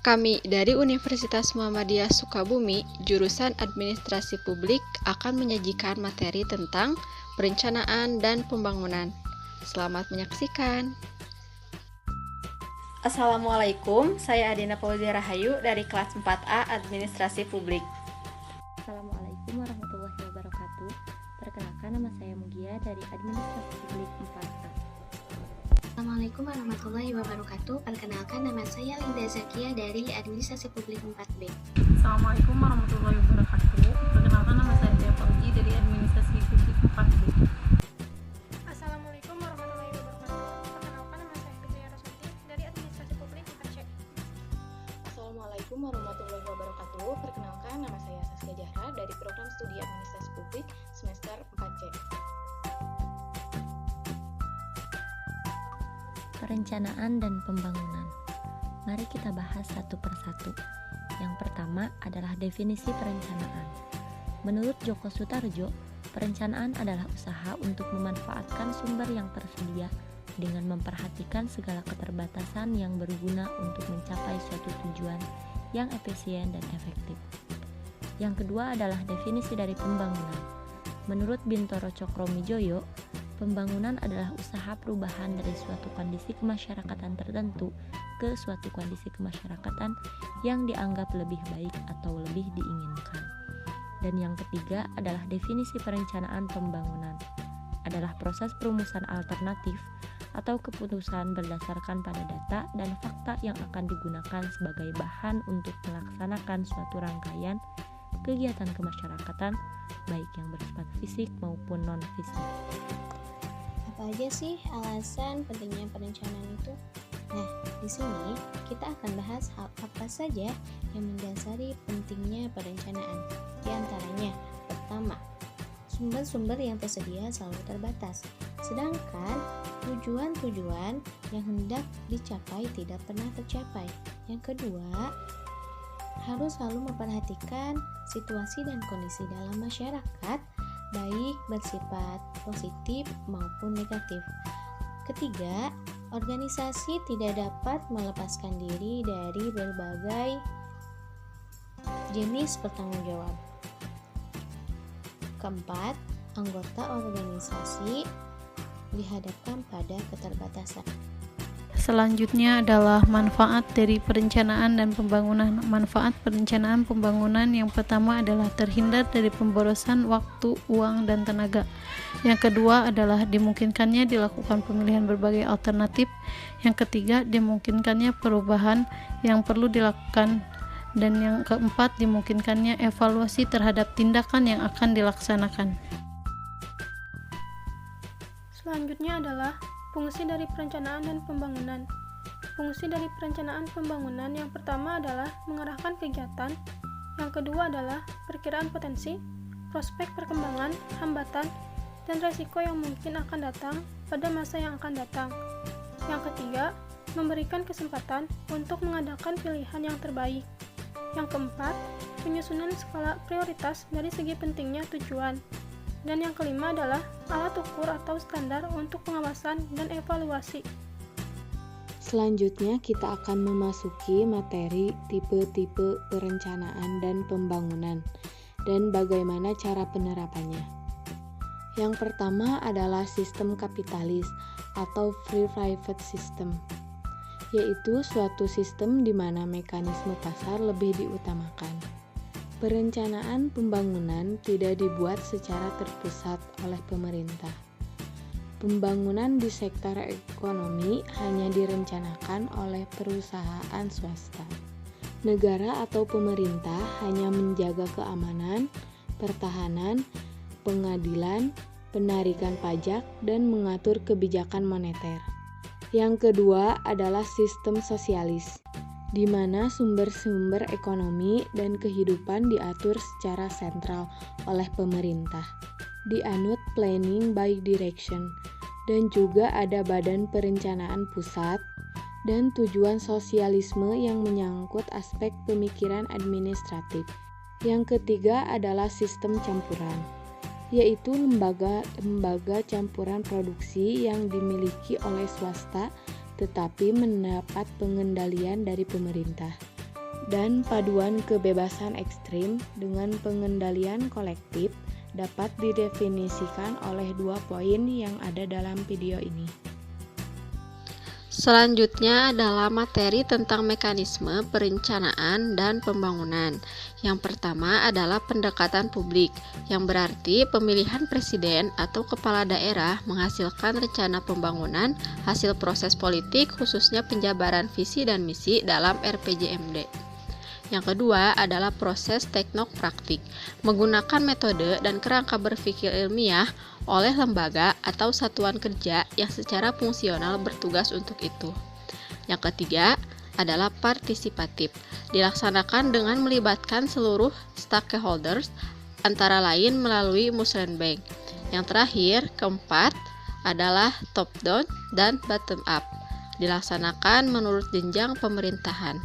Kami dari Universitas Muhammadiyah Sukabumi, jurusan Administrasi Publik akan menyajikan materi tentang perencanaan dan pembangunan. Selamat menyaksikan. Assalamualaikum, saya Adina Fauzia Rahayu dari kelas 4A Administrasi Publik. Assalamualaikum warahmatullahi wabarakatuh. Perkenalkan, nama saya Mugia dari Administrasi Publik 4A. Assalamualaikum warahmatullahi wabarakatuh. Perkenalkan, nama saya Linda Zakia dari Administrasi Publik 4B. Assalamualaikum warahmatullahi wabarakatuh. Perkenalkan, nama saya Tia Fauzi dari Administrasi Publik 4B. Assalamualaikum warahmatullahi wabarakatuh. Perkenalkan, nama saya Wijaya Rosanti dari Administrasi Publik 4C. Assalamualaikum warahmatullahi wabarakatuh. Perkenalkan, nama saya Saskia Jahra dari Program Studi Administrasi Publik semester 4C. Perencanaan dan pembangunan. Mari kita bahas satu persatu. Yang pertama adalah definisi perencanaan. Menurut Djoko Sutarjo, perencanaan adalah usaha untuk memanfaatkan sumber yang tersedia dengan memperhatikan segala keterbatasan yang berguna untuk mencapai suatu tujuan yang efisien dan efektif. Yang kedua adalah definisi dari pembangunan. Menurut Bintoro Cokromijoyo, pembangunan adalah usaha perubahan dari suatu kondisi kemasyarakatan tertentu ke suatu kondisi kemasyarakatan yang dianggap lebih baik atau lebih diinginkan. Dan yang ketiga adalah definisi perencanaan pembangunan. Adalah proses perumusan alternatif atau keputusan berdasarkan pada data dan fakta yang akan digunakan sebagai bahan untuk melaksanakan suatu rangkaian kegiatan kemasyarakatan, baik yang bersifat fisik maupun non-fisik. Apa aja sih alasan pentingnya perencanaan itu? Nah, di sini kita akan bahas hal apa saja yang mendasari pentingnya perencanaan. Di antaranya, pertama, sumber-sumber yang tersedia selalu terbatas. Sedangkan tujuan-tujuan yang hendak dicapai tidak pernah tercapai. Yang kedua, harus selalu memperhatikan situasi dan kondisi dalam masyarakat, baik bersifat positif maupun negatif. Ketiga, organisasi tidak dapat melepaskan diri dari berbagai jenis bertanggung jawab. Keempat, anggota organisasi dihadapkan pada keterbatasan. Selanjutnya adalah manfaat dari perencanaan dan pembangunan. Manfaat perencanaan pembangunan yang pertama adalah terhindar dari pemborosan waktu, uang, dan tenaga. Yang kedua adalah dimungkinkannya dilakukan pemilihan berbagai alternatif. Yang ketiga, dimungkinkannya perubahan yang perlu dilakukan. Dan yang keempat, dimungkinkannya evaluasi terhadap tindakan yang akan dilaksanakan. Selanjutnya adalah fungsi dari perencanaan dan pembangunan. Fungsi dari perencanaan pembangunan yang pertama adalah mengarahkan kegiatan, yang kedua adalah perkiraan potensi, prospek perkembangan, hambatan, dan resiko yang mungkin akan datang pada masa yang akan datang. Yang ketiga, memberikan kesempatan untuk mengadakan pilihan yang terbaik. Yang keempat, penyusunan skala prioritas dari segi pentingnya tujuan. Dan yang kelima adalah alat ukur atau standar untuk pengawasan dan evaluasi. Selanjutnya kita akan memasuki materi tipe-tipe perencanaan dan pembangunan dan bagaimana cara penerapannya. Yang pertama adalah sistem kapitalis atau free private system, yaitu suatu sistem di mana mekanisme pasar lebih diutamakan. Perencanaan pembangunan tidak dibuat secara terpusat oleh pemerintah. Pembangunan di sektor ekonomi hanya direncanakan oleh perusahaan swasta. Negara atau pemerintah hanya menjaga keamanan, pertahanan, pengadilan, penarikan pajak, dan mengatur kebijakan moneter. Yang kedua adalah sistem sosialis, di mana sumber-sumber ekonomi dan kehidupan diatur secara sentral oleh pemerintah. Dianut planning by direction, dan juga ada badan perencanaan pusat dan tujuan sosialisme yang menyangkut aspek pemikiran administratif. Yang ketiga adalah sistem campuran, yaitu lembaga campuran produksi yang dimiliki oleh swasta tetapi mendapat pengendalian dari pemerintah. dan paduan kebebasan ekstrim dengan pengendalian kolektif dapat didefinisikan oleh 2 poin yang ada dalam video ini. Selanjutnya adalah materi tentang mekanisme perencanaan dan pembangunan. Yang pertama adalah pendekatan publik, yang berarti pemilihan presiden atau kepala daerah menghasilkan rencana pembangunan hasil proses politik, khususnya penjabaran visi dan misi dalam RPJMD. Yang kedua adalah proses teknopraktik, menggunakan metode dan kerangka berpikir ilmiah oleh lembaga atau satuan kerja yang secara fungsional bertugas untuk itu. Yang ketiga adalah partisipatif, dilaksanakan dengan melibatkan seluruh stakeholders, antara lain melalui Musrenbank. Yang terakhir, keempat, adalah top down dan bottom up, dilaksanakan menurut jenjang pemerintahan.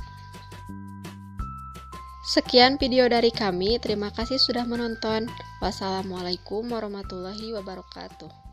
Sekian video dari kami, terima kasih sudah menonton. Wassalamualaikum warahmatullahi wabarakatuh.